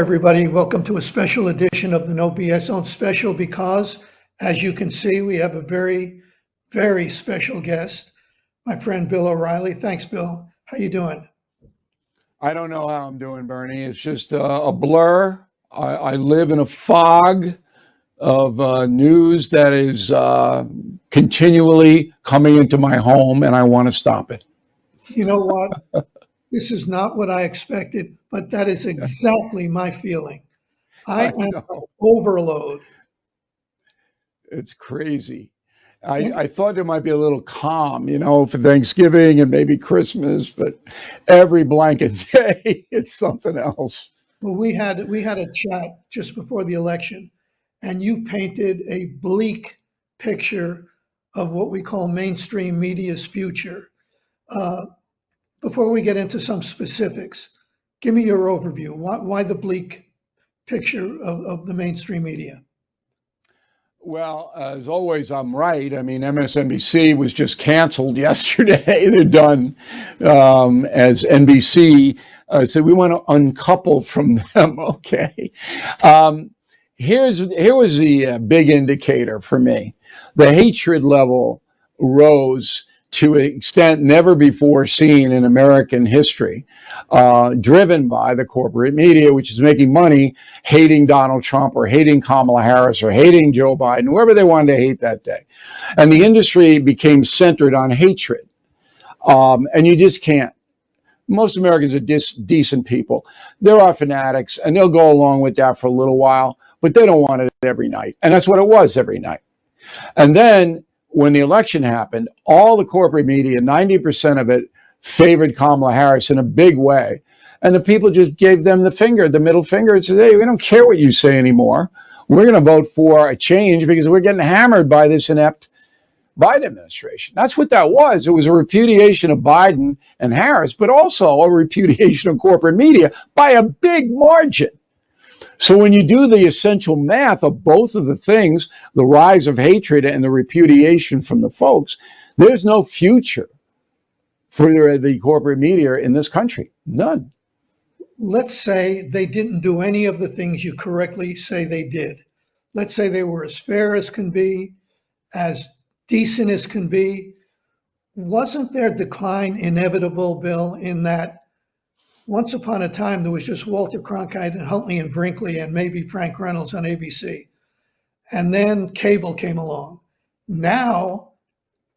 everybody. Welcome to a special edition of the No BS Zone special because, as you can see, we have a very, very special guest, my friend Bill O'Reilly. Thanks, Bill. How you doing? I don't know how I'm doing, Bernie. It's just a blur. I live in a fog of news that is continually coming into my home, and I want to stop it. You know what? This is not what I expected, but that is exactly my feeling. I I am know. overload. It's crazy. I thought there might be a little calm, for Thanksgiving and maybe Christmas, but every blanket day it's something else. Well, we had a chat just before the election, and you painted a bleak picture of what we call mainstream media's future. Uh, Before we get into some specifics, give me your overview. Why the bleak picture of the mainstream media? Well, as always, I'm right. I mean, MSNBC was just canceled yesterday. They're done as NBC. So we want to uncouple from them. Okay. Um, here was the big indicator for me. The hatred level rose to an extent never before seen in American history, driven by the corporate media, which is making money hating Donald Trump or hating Kamala Harris or hating Joe Biden, whoever they wanted to hate that day. And the industry became centered on hatred. And you just can't. Most Americans are decent people. There are fanatics, and they'll go along with that for a little while, but they don't want it every night. And that's what it was every night. And then when the election happened, all the corporate media, 90% of it, favored Kamala Harris in a big way. And the people just gave them the middle finger, and said, hey, we don't care what you say anymore. We're going to vote for a change because we're getting hammered by this inept Biden administration. That's what that was. It was a repudiation of Biden and Harris, but also a repudiation of corporate media by a big margin. So when you do the essential math of both of the things, the rise of hatred and the repudiation from the folks, there's no future for the corporate media in this country. None. Let's say they didn't do any of the things you correctly say they did. Let's say they were as fair as can be, as decent as can be. Wasn't their decline inevitable, Bill, in that once upon a time there was just Walter Cronkite and Huntley and Brinkley and maybe Frank Reynolds on ABC? And then cable came along. Now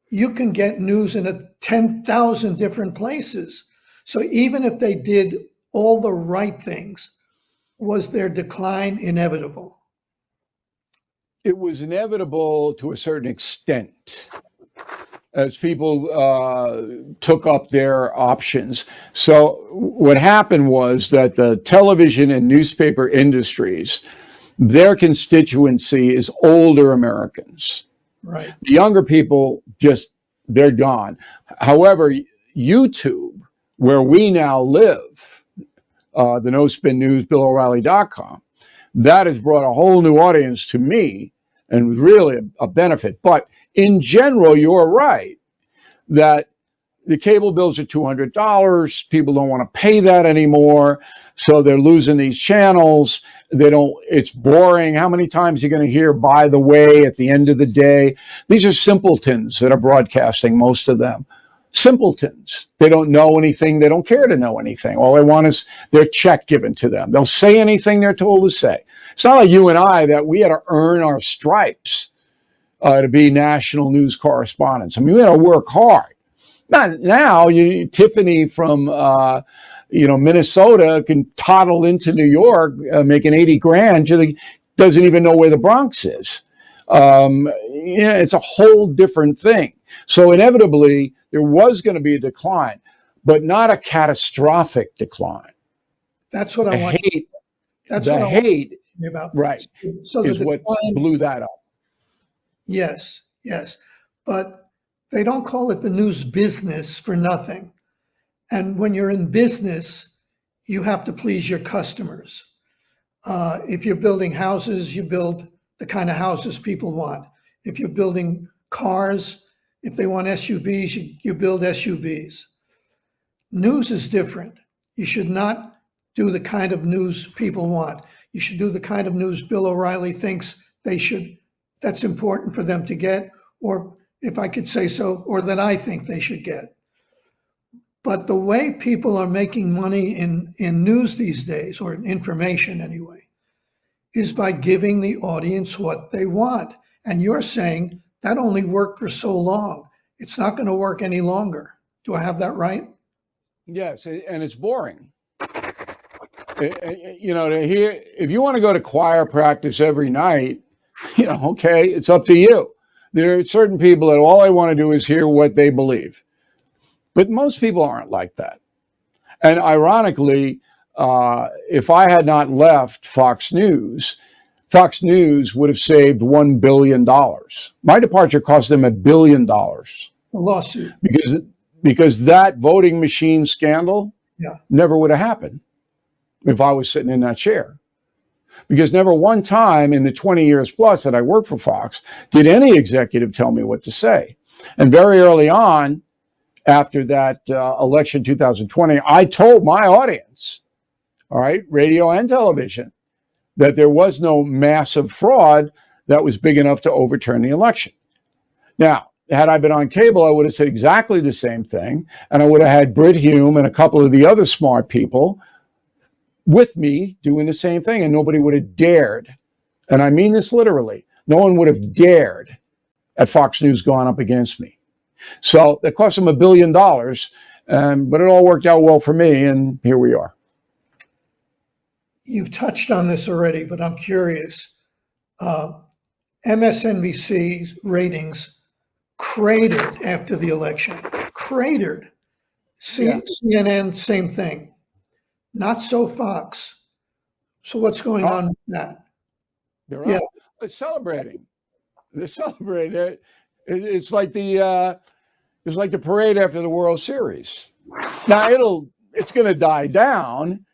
you can get news in 10,000 different places. So even if they did all the right things, was their decline inevitable? It was inevitable to a certain extent as people took up their options. So what happened was that the television and newspaper industries, their constituency is older Americans. Right. The younger people, they're gone. However, YouTube, where we now live, the No Spin News, BillO'Reilly.com, that has brought a whole new audience to me and was really a benefit. But in general, you're right that the cable bills are $200. People don't want to pay that anymore. So they're losing these channels. It's boring. How many times are you going to hear, by the way, at the end of the day? These are simpletons that are broadcasting, most of them. Simpletons. They don't know anything. They don't care to know anything. All they want is their check given to them. They'll say anything they're told to say. It's not like you and I that we had to earn our stripes to be national news correspondents. I mean, we had to work hard. Not now. Tiffany from Minnesota can toddle into New York making 80 grand. She doesn't even know where the Bronx is. It's a whole different thing. So inevitably, there was going to be a decline, but not a catastrophic decline. That's what I want. Hate. That's The what I want hate, to hear about. right, So the is what decline, blew that up. yes, yes, but they don't call it the news business for nothing. And when you're in business, you have to please your customers. If you're building houses, you build the kind of houses people want. If you're building cars, if they want SUVs, you build SUVs. News is different. You should not do the kind of news people want. You should do the kind of news Bill O'Reilly thinks that's important for them to get, or if I could say so, or that I think they should get. But the way people are making money in news these days, or information anyway, is by giving the audience what they want. And you're saying that only worked for so long. It's not going to work any longer. Do I have that right? Yes, and it's boring. To hear, if you want to go to choir practice every night, okay, it's up to you. There are certain people that all they want to do is hear what they believe. But most people aren't like that. And ironically, if I had not left Fox News would have saved $1 billion. My departure cost them $1 billion. A lawsuit. Because that voting machine scandal Yeah. never would have happened if I was sitting in that chair. Because never one time in the 20 years plus that I worked for Fox did any executive tell me what to say. And very early on, after that election 2020, I told my audience, all right, radio and television, that there was no massive fraud that was big enough to overturn the election. Now, had I been on cable, I would have said exactly the same thing, and I would have had Brit Hume and a couple of the other smart people with me doing the same thing, and nobody would have dared, and I mean this literally, no one would have dared at Fox News gone up against me. So that cost them $1 billion, but it all worked out well for me, and here we are. You've touched on this already, but I'm curious. MSNBC's ratings cratered after the election. Cratered. CNN, same thing. Not so Fox. So what's going on with that? They're celebrating. They're celebrating. It's like the parade after the World Series. Now it's going to die down,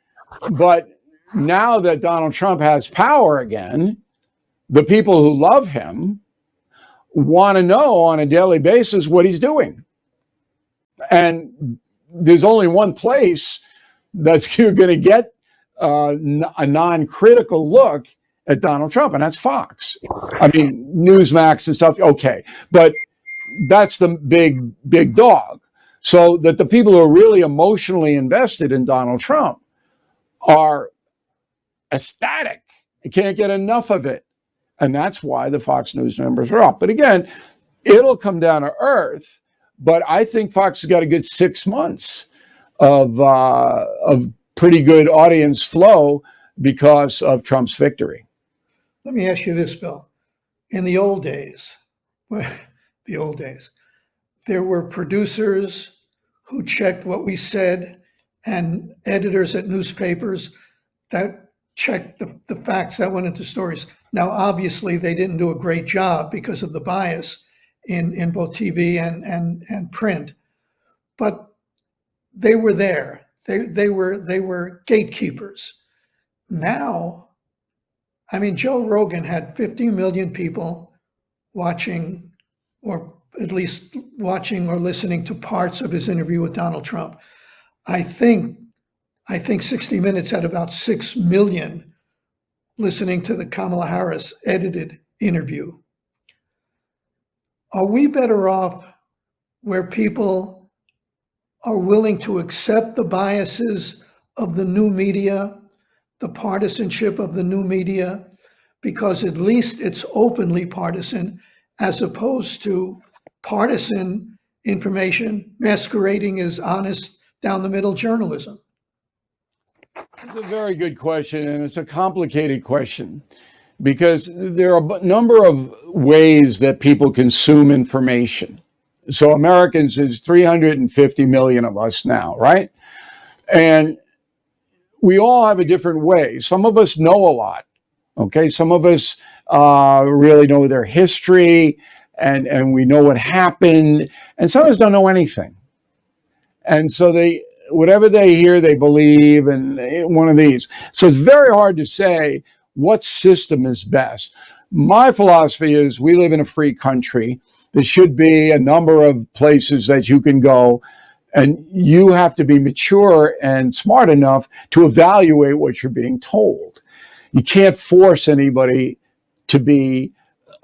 but now that Donald Trump has power again, the people who love him want to know on a daily basis what he's doing. And there's only one place that's going to get a non-critical look at Donald Trump, and that's Fox. I mean, Newsmax and stuff, okay. But that's the big dog. So that the people who are really emotionally invested in Donald Trump are ecstatic. They can't get enough of it. And that's why the Fox News numbers are up. But again, it'll come down to earth. But I think Fox has got a good 6 months of pretty good audience flow because of Trump's victory. Let me ask you this, Bill. In the old days, there were producers who checked what we said and editors at newspapers that checked the facts that went into stories. Now, obviously, they didn't do a great job because of the bias in both TV and print, but they were there. They were gatekeepers. Now, I mean, Joe Rogan had 50 million people watching, or at least watching or listening to parts of his interview with Donald Trump. I think 60 Minutes had about 6 million listening to the Kamala Harris edited interview. Are we better off where people are willing to accept the biases of the new media, the partisanship of the new media, because at least it's openly partisan, as opposed to partisan information masquerading as honest down the middle journalism? It's a very good question, and it's a complicated question because there are a number of ways that people consume information. So Americans, is 350 million of us now, right? And we all have a different way. Some of us know a lot, okay? Some of us really know their history and we know what happened, and some of us don't know anything. And so whatever they hear, they believe, and one of these. So it's very hard to say what system is best. My philosophy is we live in a free country. There should be a number of places that you can go And you have to be mature and smart enough to evaluate what you're being told. You can't force anybody to be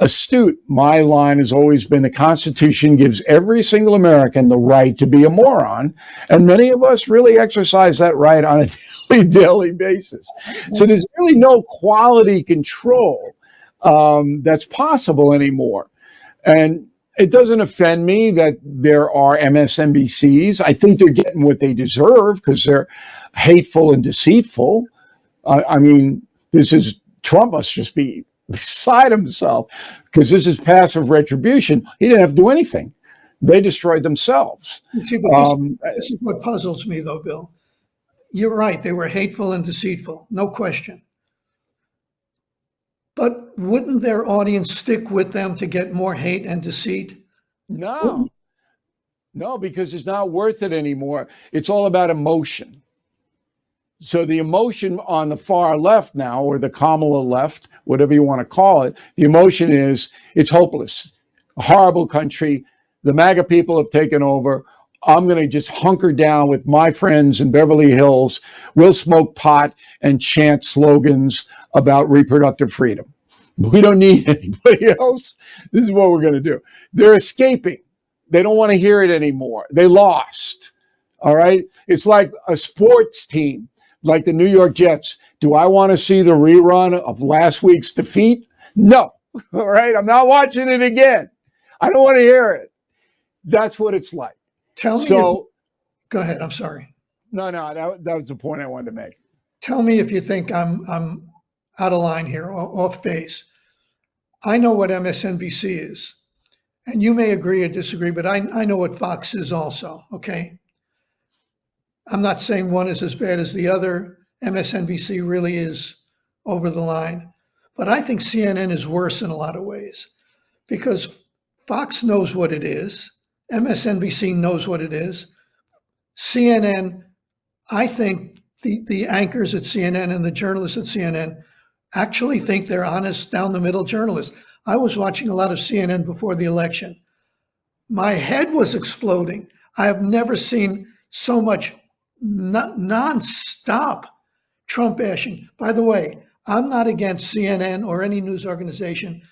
astute. My line has always been the Constitution gives every single American the right to be a moron, and many of us really exercise that right on a daily basis. So there's really no quality control that's possible anymore. And it doesn't offend me that there are MSNBCs. I think they're getting what they deserve because they're hateful and deceitful. I mean, Trump must just be beside himself because this is passive retribution. He didn't have to do anything. They destroyed themselves. See, but this is what puzzles me, though, Bill. You're right. They were hateful and deceitful, no question. But wouldn't their audience stick with them to get more hate and deceit? No, no, because it's not worth it anymore. It's all about emotion. So the emotion on the far left now, or the Kamala left, whatever you want to call it, the emotion is it's hopeless, a horrible country. The MAGA people have taken over. I'm going to just hunker down with my friends in Beverly Hills. We'll smoke pot and chant slogans about reproductive freedom. We don't need anybody else. This is what we're going to do. They're escaping. They don't want to hear it anymore. They lost. All right. It's like a sports team, like the New York Jets. Do I want to see the rerun of last week's defeat? No. All right. I'm not watching it again. I don't want to hear it. That's what it's like. Tell me. Go ahead. I'm sorry. No, that was the point I wanted to make. Tell me if you think I'm out of line here, off base. I know what MSNBC is, and you may agree or disagree, but I know what Fox is also, okay? I'm not saying one is as bad as the other. MSNBC really is over the line, but I think CNN is worse in a lot of ways because Fox knows what it is. MSNBC knows what it is. CNN, I think the anchors at CNN and the journalists at CNN actually think they're honest, down the middle journalists. I was watching a lot of CNN before the election. My head was exploding. I have never seen so much non-stop Trump bashing. By the way, I'm not against CNN or any news organization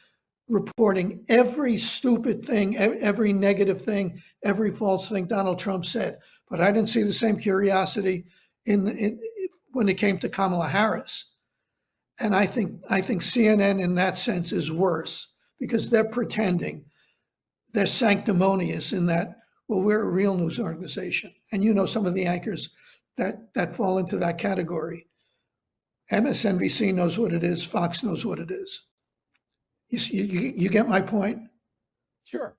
reporting every stupid thing, every negative thing, every false thing Donald Trump said. But I didn't see the same curiosity when it came to Kamala Harris. And I think CNN in that sense is worse because they're pretending. They're sanctimonious in that, well, we're a real news organization. And you know some of the anchors that fall into that category. MSNBC knows what it is. Fox knows what it is. You get my point? Sure.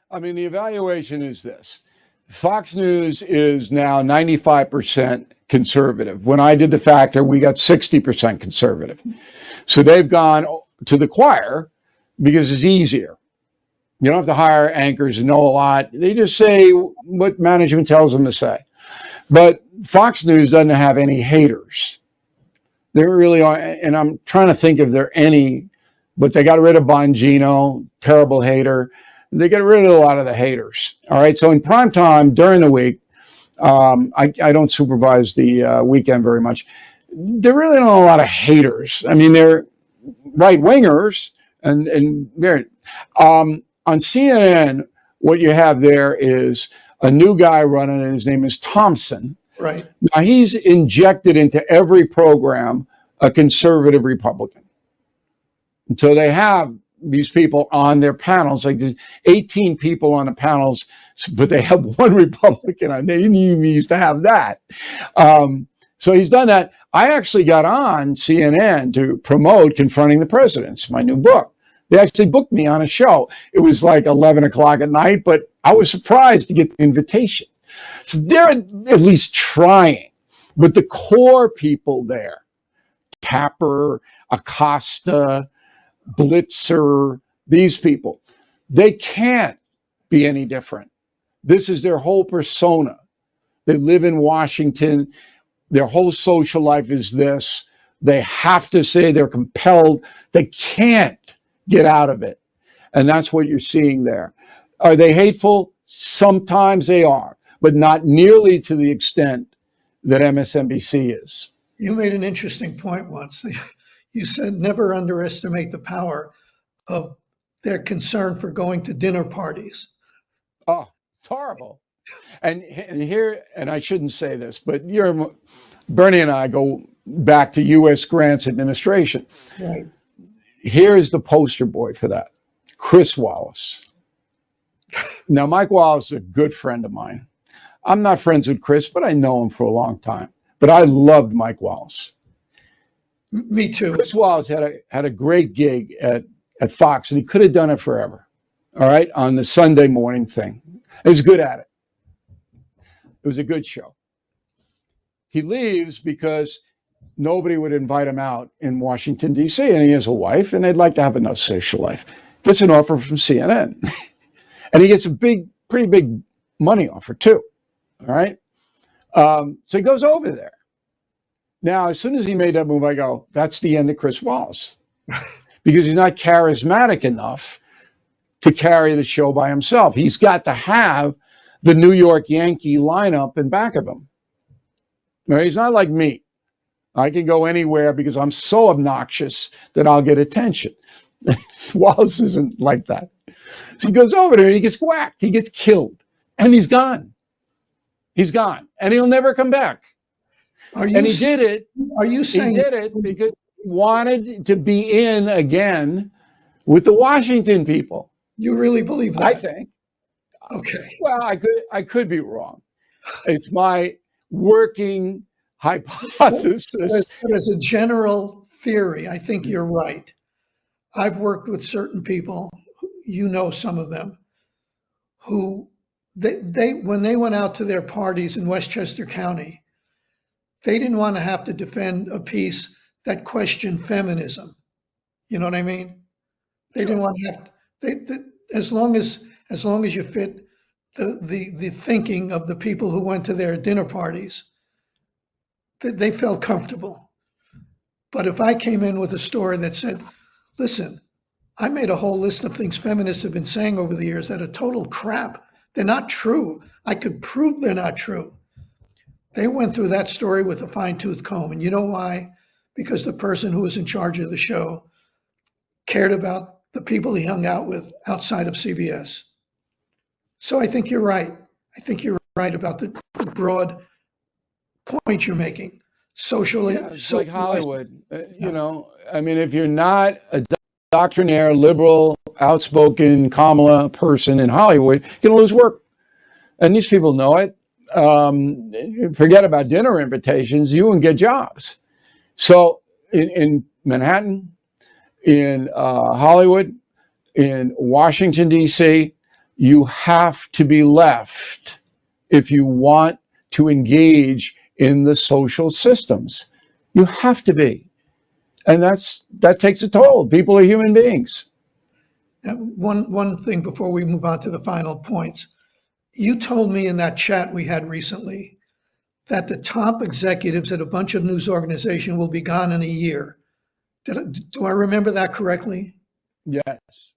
I mean, the evaluation is this. Fox News is now 95% conservative. When I did the factor, we got 60% conservative. So they've gone to the choir because it's easier. You don't have to hire anchors and know a lot. They just say what management tells them to say. But Fox News doesn't have any haters. There really are, and I'm trying to think if there are any, but they got rid of Bongino, terrible hater. They got rid of a lot of the haters. All right. So in prime time during the week, I don't supervise the weekend very much. There really don't a lot of haters. I mean, they're right wingers, and they're on CNN. What you have there is a new guy running, and his name is Thompson. Right. Now he's injected into every program a conservative Republican. And so they have these people on their panels, like there's 18 people on the panels, but they have one Republican on. They didn't even used to have that. So he's done that. I actually got on CNN to promote Confronting the Presidents, my new book. They actually booked me on a show. It was like 11 o'clock at night, but I was surprised to get the invitation. So they're at least trying. But the core people there, Tapper, Acosta, Blitzer, these people, they can't be any different. This is their whole persona. They live in Washington. Their whole social life is this. They have to say they're compelled. They can't get out of it. And that's what you're seeing there. Are they hateful? Sometimes they are. but not nearly to the extent that MSNBC is. You made an interesting point once. You said never underestimate the power of their concern for going to dinner parties. Oh, it's horrible. And here, and I shouldn't say this, but Bernie and I go back to U.S. Grant's administration. Right. Here is the poster boy for that, Chris Wallace. Now, Mike Wallace is a good friend of mine. I'm not friends with Chris, but I know him for a long time. But I loved Mike Wallace. Me too. Chris Wallace had a great gig at Fox, and he could have done it forever. All right, on the Sunday morning thing. He was good at it. It was a good show. He leaves because nobody would invite him out in Washington, D.C., and he has a wife, and they'd like to have a nice social life. Gets an offer from CNN. And he gets a pretty big money offer, too. All right? So he goes over there. Now, as soon as he made that move, I go, that's the end of Chris Wallace. Because he's not charismatic enough to carry the show by himself. He's got to have the New York Yankee lineup in back of him. Now, he's not like me. I can go anywhere because I'm so obnoxious that I'll get attention. Wallace isn't like that. So he goes over there and he gets whacked. He gets killed. And he's gone. He's gone. And he'll never come back. And he did it. Are you saying he did it because he wanted to be in again with the Washington people? You really believe that? I think. Okay. Well, I could be wrong. It's my working hypothesis. But as a general theory, I think you're right. I've worked with certain people, you know some of them, who they when they went out to their parties in Westchester County, they didn't want to have to defend a piece that questioned feminism. You know what I mean? They didn't want to have as long as you fit the thinking of the people who went to their dinner parties, they felt comfortable. But if I came in with a story that said, listen, I made a whole list of things feminists have been saying over the years that are total crap. They're not true. I could prove they're not true. They went through that story with a fine-tooth comb. And you know why? Because the person who was in charge of the show cared about the people he hung out with outside of CBS. So I think you're right. I think you're right about the broad point you're making. Socially, yeah, it's like Hollywood. You know, I mean, if you're not a doctrinaire, liberal, outspoken Kamala person in Hollywood, you're going to lose work. And these people know it. Forget about dinner invitations. You won't get jobs. So in Manhattan, in Hollywood, in Washington, D.C., you have to be left if you want to engage in the social systems. You have to be. And that takes a toll. People are human beings. One thing before we move on to the final points. You told me in that chat we had recently that the top executives at a bunch of news organizations will be gone in a year. Do I remember that correctly? Yes.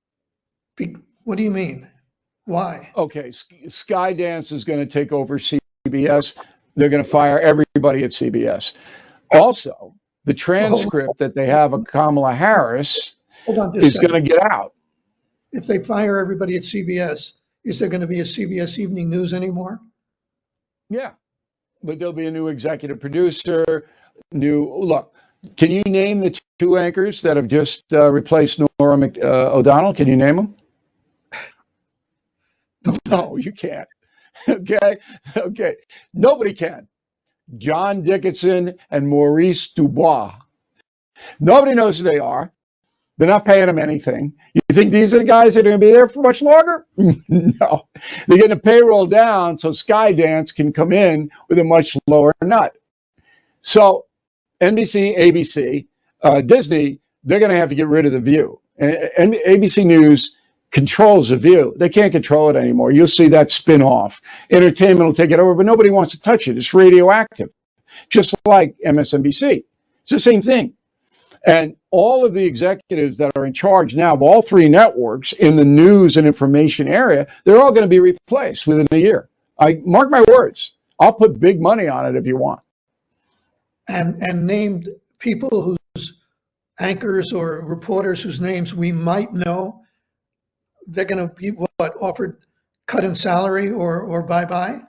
What do you mean? Why? Okay, Skydance is going to take over CBS. They're going to fire everybody at CBS. Also, the transcript that they have of Kamala Harris is going to get out. If they fire everybody at CBS, is there going to be a CBS Evening News anymore? Yeah, but there'll be a new executive producer, look, can you name the two anchors that have just replaced Nora O'Donnell? Can you name them? No, you can't. Okay. Nobody can. John Dickinson and Maurice Dubois. Nobody knows who they are. They're not paying them anything. You think these are the guys that are going to be there for much longer? No. They're getting the payroll down so Skydance can come in with a much lower nut. So NBC, ABC, Disney, they're going to have to get rid of The View. And ABC News controls The View. They can't control it anymore. You'll see that spin off. Entertainment will take it over, but nobody wants to touch it. It's radioactive, just like MSNBC. It's the same thing. And all of the executives that are in charge now of all three networks in the news and information area, they're all going to be replaced within a year. I mark my words. I'll put big money on it if you want. And named people whose anchors or reporters whose names we might know, they're going to be what, offered cut in salary or bye-bye?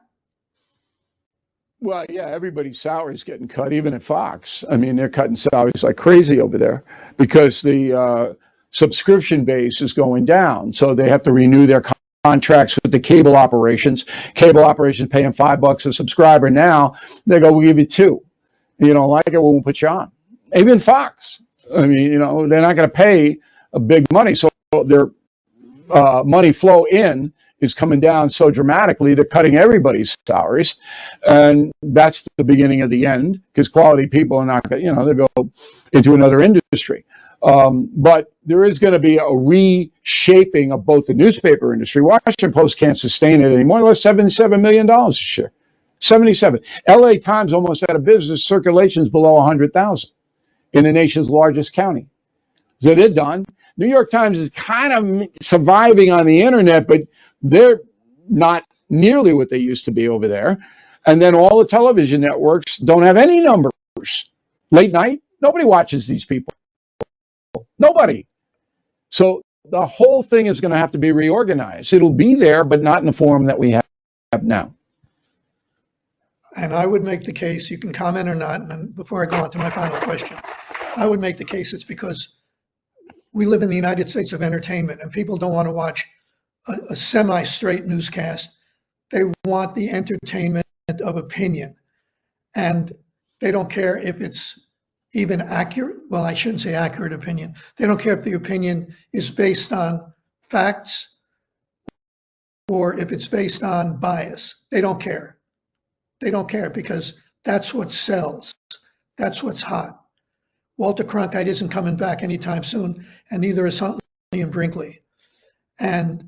Well, yeah, everybody's salary's getting cut, even at Fox. I mean, they're cutting salaries like crazy over there because the subscription base is going down. So they have to renew their contracts with the cable operations. Cable operations paying $5 a subscriber now. They go, we'll give you two. You don't like it, we'll put you on. Even Fox. I mean, they're not going to pay a big money. So their money flow in is coming down so dramatically, they're cutting everybody's salaries. And that's the beginning of the end because quality people are not going to, they go into another industry. But there is going to be a reshaping of both the newspaper industry. Washington Post can't sustain it anymore. It lost $77 million this year. 77. LA Times almost out of business. Circulation's below 100,000 in the nation's largest county. So they're done. New York Times is kind of surviving on the internet, but they're not nearly what they used to be over there. And then all the television networks don't have any numbers. Late night, nobody watches these people. Nobody. So the whole thing is going to have to be reorganized. It'll be there, but not in the form that we have now. And I would make the case, you can comment or not, and before I go on to my final question, I would make the case it's because we live in the United States of entertainment and people don't want to watch a semi-straight newscast. They want the entertainment of opinion. And they don't care if it's even accurate. Well, I shouldn't say accurate opinion. They don't care if the opinion is based on facts or if it's based on bias. They don't care. They don't care because that's what sells. That's what's hot. Walter Cronkite isn't coming back anytime soon, and neither is Huntley and Brinkley. And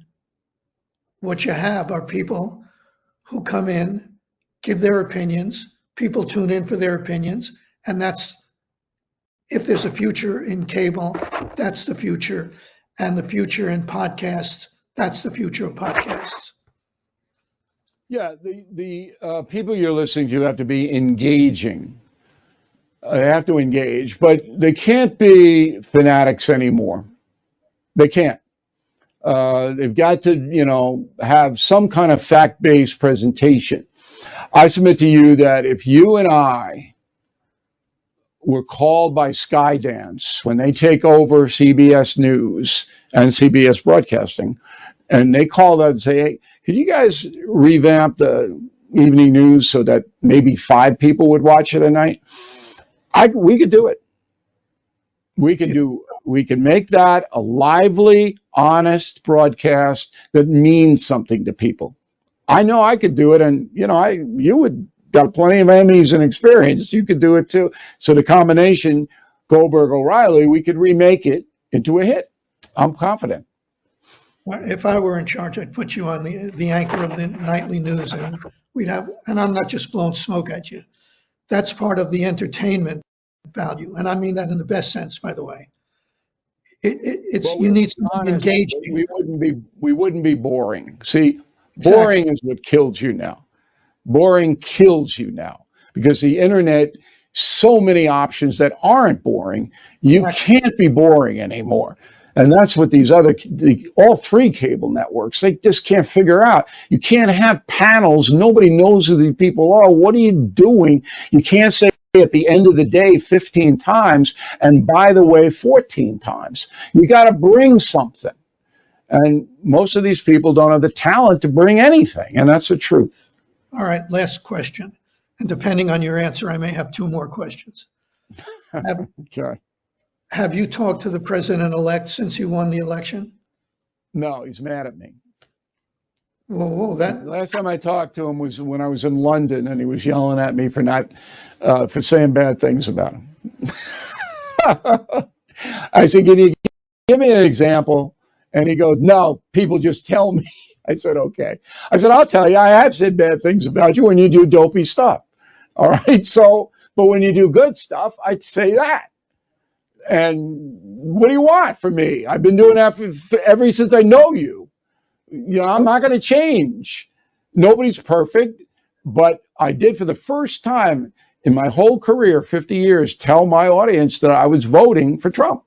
what you have are people who come in, give their opinions, people tune in for their opinions, and that's, if there's a future in cable, that's the future, and the future in podcasts, that's the future of podcasts. Yeah, the people you're listening to have to be engaging. They have to engage, but they can't be fanatics anymore. They can't. They've got to, have some kind of fact-based presentation. I submit to you that if you and I were called by Skydance when they take over CBS News and CBS Broadcasting, and they called up and say, hey, could you guys revamp the evening news so that maybe 5 people would watch it a night? We could do it. We could make that a lively, honest broadcast that means something to people. I know I could do it, and you would got plenty of Emmys and experience. You could do it too. So the combination, Goldberg O'Reilly, we could remake it into a hit. I'm confident. Well, if I were in charge, I'd put you on the anchor of the nightly news, and and I'm not just blowing smoke at you. That's part of the entertainment value, and I mean that in the best sense, by the way. You need to engage. We wouldn't be boring. See, boring is what kills you now. Boring kills you now because the internet, so many options that aren't boring. You can't be boring anymore. And that's what all 3 cable networks, they just can't figure out. You can't have panels. Nobody knows who these people are. What are you doing? You can't say at the end of the day 15 times, and by the way, 14 times. You got to bring something. And most of these people don't have the talent to bring anything. And that's the truth. All right, last question. And depending on your answer, I may have 2 more questions. Okay. Have you talked to the president-elect since he won the election? No, he's mad at me. Whoa, that. Last time I talked to him was when I was in London, and he was yelling at me for saying bad things about him. I said, "Can you give me an example?" And he goes, "No, people just tell me." I said, "Okay." I said, "I'll tell you, I have said bad things about you when you do dopey stuff. All right, so, but when you do good stuff, I'd say that. And what do you want from me? I've been doing that ever since I know you. I'm not going to change." Nobody's perfect, but I did for the first time in my whole career, 50 years, tell my audience that I was voting for Trump.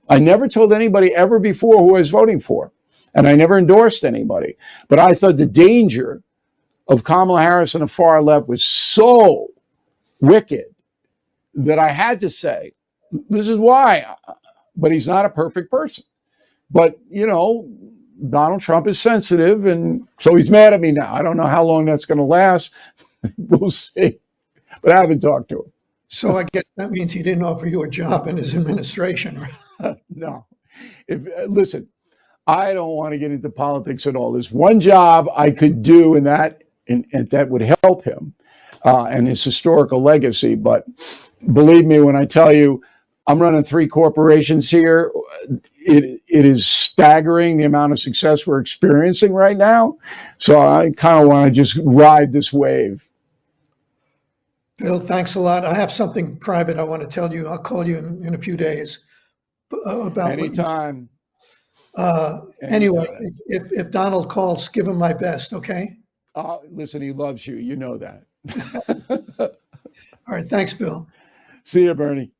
I never told anybody ever before who I was voting for, and I never endorsed anybody. But I thought the danger of Kamala Harris and the far left was so wicked that I had to say, this is why. But he's not a perfect person. But, Donald Trump is sensitive, and so he's mad at me now. I don't know how long that's going to last. We'll see. But I haven't talked to him. So I guess that means he didn't offer you a job in his administration, right? No. Listen, I don't want to get into politics at all. There's one job I could do, and that would help him and his historical legacy. But believe me when I tell you, I'm running 3 corporations here. It is staggering the amount of success we're experiencing right now. So I kind of want to just ride this wave. Bill, thanks a lot. I have something private I want to tell you. I'll call you in a few days about anytime. Anyway, if Donald calls, give him my best, okay? Listen, he loves you. You know that. All right. Thanks, Bill. See you, Bernie.